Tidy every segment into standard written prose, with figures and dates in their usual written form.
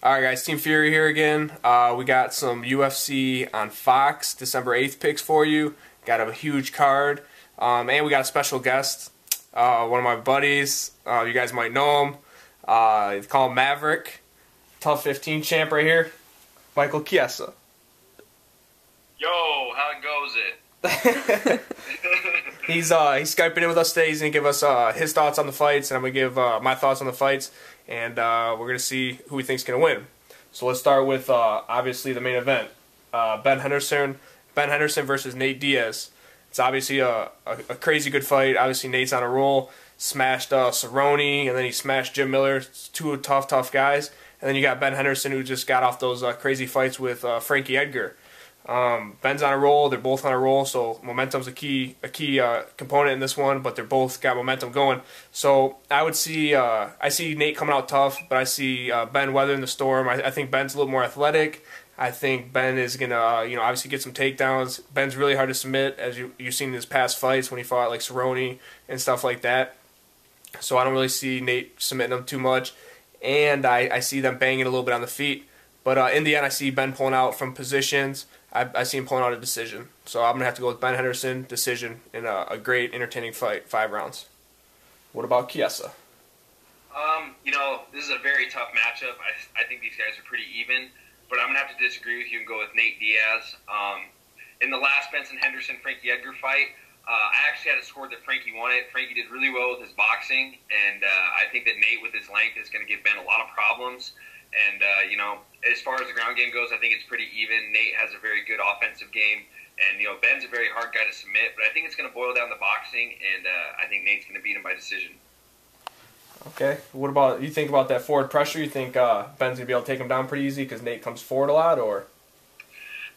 Alright guys, Team Fury here again. We got some UFC on Fox, December 8th picks for you. Got a huge card. And we got a special guest, one of my buddies. You guys might know him. They call him Maverick. Tough 15 champ right here. Michael Chiesa. Yo, how goes it? He's Skyping in with us today. He's going to give us his thoughts on the fights, and I'm going to give my thoughts on the fights. And we're going to see who we think's going to win. So let's start with, obviously, the main event. Ben Henderson versus Nate Diaz. It's obviously a crazy good fight. Obviously, Nate's on a roll. Smashed Cerrone, and then he smashed Jim Miller. Two tough guys. And then you got Ben Henderson, who just got off those crazy fights with Frankie Edgar. Ben's on a roll. They're both on a roll, so momentum's a key component in this one. But they're both got momentum going. So I would see I see Nate coming out tough, but I see Ben weathering the storm. I think Ben's a little more athletic. I think Ben is gonna obviously get some takedowns. Ben's really hard to submit, as you've seen in his past fights when he fought like Cerrone and stuff like that. So I don't really see Nate submitting him too much, and I see them banging a little bit on the feet. But in the end, I see Ben pulling out from positions. I see him pulling out a decision. So I'm going to have to go with Ben Henderson, decision, in a great, entertaining fight, 5 rounds. What about Chiesa? This is a very tough matchup. I think these guys are pretty even, but I'm going to have to disagree with you and go with Nate Diaz. In the last Benson-Henderson-Frankie Edgar fight, I actually had it scored that Frankie won it. Frankie did really well with his boxing, and I think that Nate, with his length, is going to give Ben a lot of problems. And, as far as the ground game goes, I think it's pretty even. Nate has a very good offensive game. And, Ben's a very hard guy to submit. But I think it's going to boil down to boxing, and I think Nate's going to beat him by decision. Okay. What about, you think about that forward pressure? You think Ben's going to be able to take him down pretty easy because Nate comes forward a lot, or?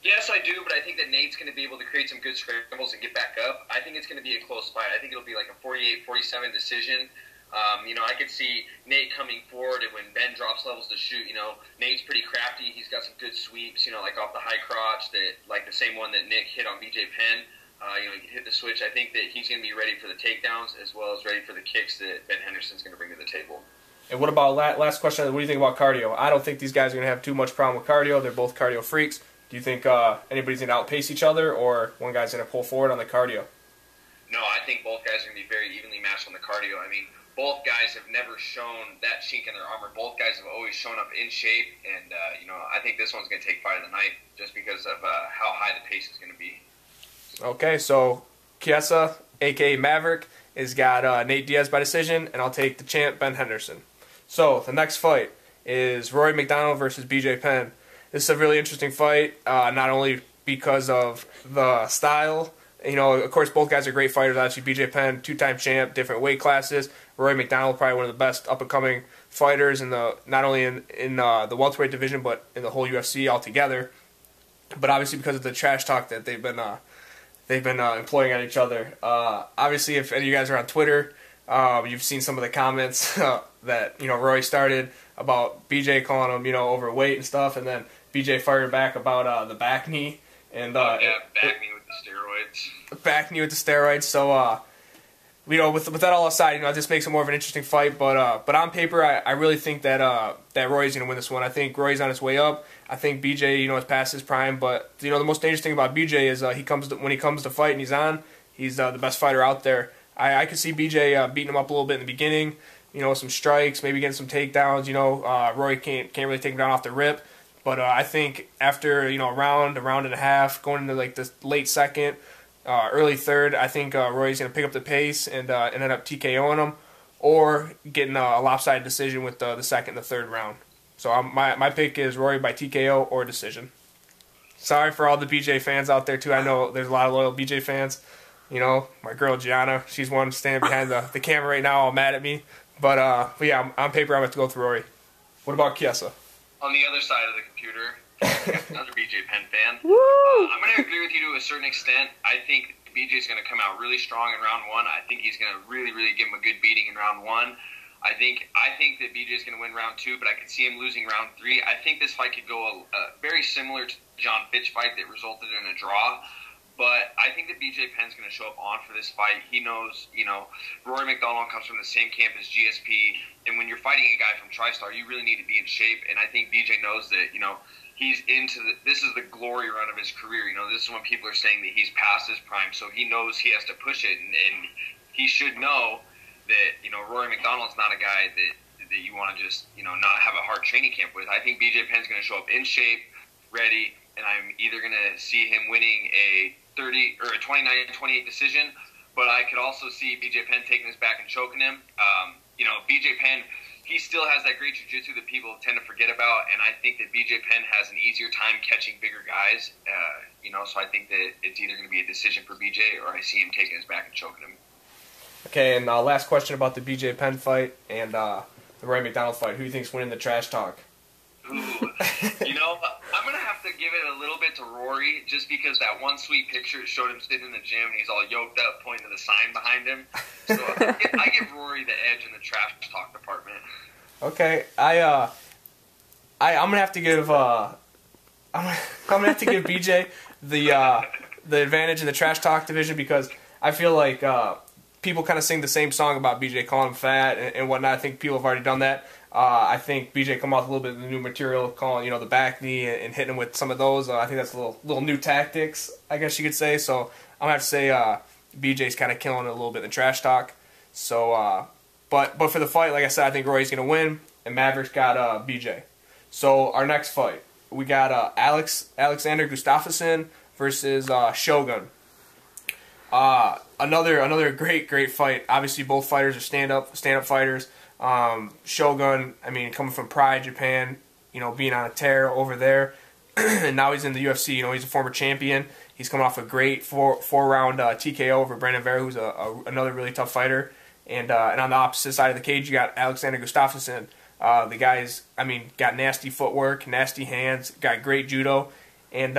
Yes, I do, but I think that Nate's going to be able to create some good scrambles and get back up. I think it's going to be a close fight. I think it'll be like a 48-47 decision. I could see Nate coming forward, and when Ben drops levels to shoot, Nate's pretty crafty. He's got some good sweeps, like off the high crotch, like the same one that Nick hit on BJ Penn. He can hit the switch. I think that he's going to be ready for the takedowns as well as ready for the kicks that Ben Henderson's going to bring to the table. And what about, last question, what do you think about cardio? I don't think these guys are going to have too much problem with cardio. They're both cardio freaks. Do you think anybody's going to outpace each other, or one guy's going to pull forward on the cardio? No, I think both guys are going to be very evenly matched on the cardio. I mean, both guys have never shown that chink in their armor. Both guys have always shown up in shape, and I think this one's going to take fight of the night just because of how high the pace is going to be. Okay, so Chiesa, a.k.a. Maverick, has got Nate Diaz by decision, and I'll take the champ, Ben Henderson. So the next fight is Rory McDonald versus BJ Penn. This is a really interesting fight, not only because of the style. Of course, both guys are great fighters. Obviously, BJ Penn, 2-time champ, different weight classes. Rory McDonald, probably one of the best up-and-coming fighters not only in the welterweight division, but in the whole UFC altogether. But obviously, because of the trash talk that they've been employing on each other. Obviously, if any of you guys are on Twitter, you've seen some of the comments that Rory started about BJ calling him overweight and stuff, and then BJ fired back about the back knee and back knee with the steroids. Back knee with the steroids. So with that all aside, it just makes it more of an interesting fight. But on paper, I really think that Rory's going to win this one. I think Rory's on his way up. I think BJ, has passed his prime. But the most dangerous thing about BJ is when he comes to fight and he's on, he's the best fighter out there. I could see BJ beating him up a little bit in the beginning. Some strikes, maybe getting some takedowns. Rory can't really take him down off the rip. But I think after a round and a half, going into like the late second, early third, I think Rory's going to pick up the pace and end up TKOing him, or getting a lopsided decision with the second and the third round. So my pick is Rory by TKO or decision. Sorry for all the BJ fans out there too. I know there's a lot of loyal BJ fans. My girl Gianna, she's one standing behind the camera right now, all mad at me. But yeah, on paper, I'm going to go with Rory. What about Chiesa? On the other side of the computer, another BJ Penn fan. Woo! I'm going to agree with you to a certain extent. I think BJ's going to come out really strong in round 1. I think he's going to really give him a good beating in round 1. I think that BJ's going to win round 2, but I could see him losing round 3. I think this fight could go very similar to the John Fitch fight that resulted in a draw. But I think that BJ Penn's going to show up on for this fight. He knows, Rory McDonald comes from the same camp as GSP. And when you're fighting a guy from TriStar, you really need to be in shape. And I think BJ knows that, he's this is the glory run of his career. This is when people are saying that he's past his prime. So he knows he has to push it. And he should know that, Rory McDonald's not a guy that you want to just, not have a hard training camp with. I think BJ Penn's going to show up in shape, ready, and I'm either going to see him winning a 29-28 decision, but I could also see BJ Penn taking this back and choking him. BJ Penn, he still has that great jiu-jitsu that people tend to forget about, and I think that BJ Penn has an easier time catching bigger guys, so I think that it's either going to be a decision for BJ or I see him taking his back and choking him. Okay, and last question about the BJ Penn fight and the Rory McDonald fight. Who do you think's winning the trash talk? Ooh, I'm going to have to give it a little bit to Rory just because that one sweet picture showed him sitting in the gym and he's all yoked up pointing to the sign behind him. So I give Rory the edge in the trash talk department. Okay, I'm going to have to give I'm going to have to give BJ the advantage in the trash talk division because I feel like people kind of sing the same song about BJ calling him fat and whatnot. I think people have already done that. I think BJ come off a little bit of the new material, calling the back knee and hitting him with some of those. I think that's a little new tactics, I guess you could say. So I'm gonna have to say BJ's kind of killing it a little bit in the trash talk. So, but for the fight, like I said, I think Rory's gonna win, and Maverick's got BJ. So our next fight, we got Alexander Gustafsson versus Shogun. Another great fight. Obviously, both fighters are stand up fighters. Shogun, coming from Pride, Japan, being on a tear over there, and now he's in the UFC. He's a former champion. He's coming off a great four-round TKO over Brandon Vera, who's another really tough fighter. And on the opposite side of the cage, you got Alexander Gustafsson. The guy's, got nasty footwork, nasty hands, got great judo, and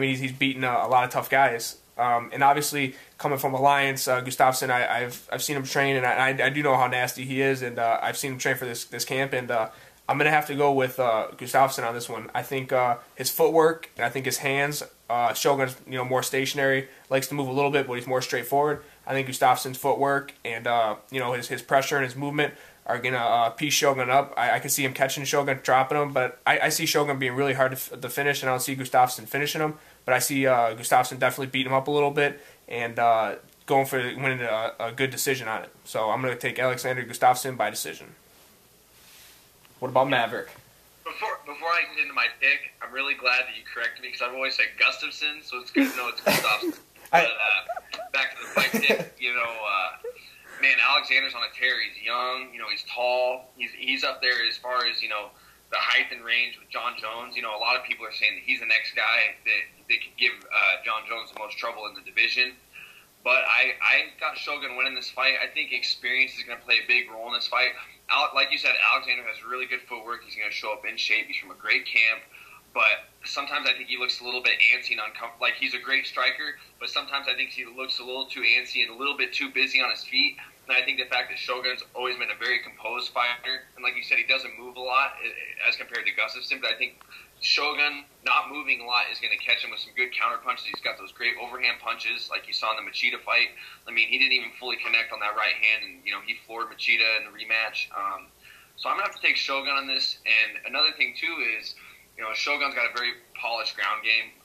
he's beaten a lot of tough guys. And obviously, coming from Alliance, Gustafsson, I've seen him train, and I do know how nasty he is, and I've seen him train for this camp, and I'm gonna have to go with Gustafsson on this one. I think his footwork, and I think his hands. Shogun's more stationary, likes to move a little bit, but he's more straightforward. I think Gustafsson's footwork and his pressure and his movement are gonna piece Shogun up. I can see him catching Shogun, dropping him, but I see Shogun being really hard to finish, and I don't see Gustafsson finishing him. But I see Gustafsson definitely beating him up a little bit and going for winning a good decision on it. So I'm going to take Alexander Gustafsson by decision. What about Maverick? Before I get into my pick, I'm really glad that you corrected me because I've always said Gustafsson, so it's good to know it's Gustafsson. But back to the fight pick, man, Alexander's on a tear. He's young, he's tall. He's up there as far as, the height and range with John Jones. A lot of people are saying that he's the next guy that could give John Jones the most trouble in the division. But I got Shogun winning this fight. I think experience is going to play a big role in this fight. Like you said, Alexander has really good footwork. He's going to show up in shape. He's from a great camp. But sometimes I think he looks a little bit antsy and uncomfortable. Like, he's a great striker, but sometimes I think he looks a little too antsy and a little bit too busy on his feet. And I think the fact that Shogun's always been a very composed fighter, and like you said, he doesn't move a lot as compared to Gustafsson, but I think Shogun not moving a lot is going to catch him with some good counter punches. He's got those great overhand punches like you saw in the Machida fight. He didn't even fully connect on that right hand, and he floored Machida in the rematch. So I'm going to have to take Shogun on this. And another thing, too, is Shogun's got a very polished ground game.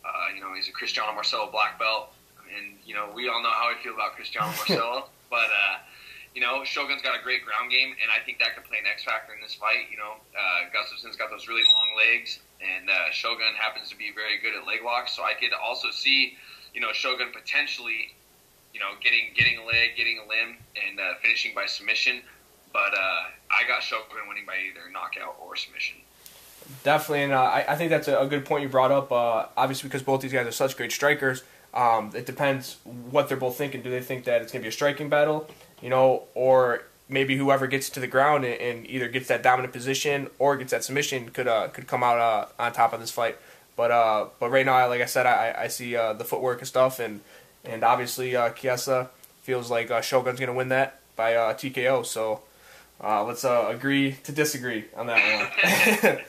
He's a Cristiano Marcelo black belt, and we all know how I feel about Cristiano Marcelo, but Shogun's got a great ground game, and I think that could play an X factor in this fight. Gustafsson's got those really long legs, and Shogun happens to be very good at leg locks, so I could also see, Shogun potentially, getting a leg, getting a limb, and finishing by submission. But I got Shogun winning by either knockout or submission. Definitely, and I think that's a good point you brought up. Obviously, because both these guys are such great strikers, it depends what they're both thinking. Do they think that it's going to be a striking battle, or maybe whoever gets to the ground and either gets that dominant position or gets that submission could come out on top of this fight. But right now, like I said, I see the footwork and stuff, and obviously Chiesa feels like Shogun's going to win that by TKO. So let's agree to disagree on that one.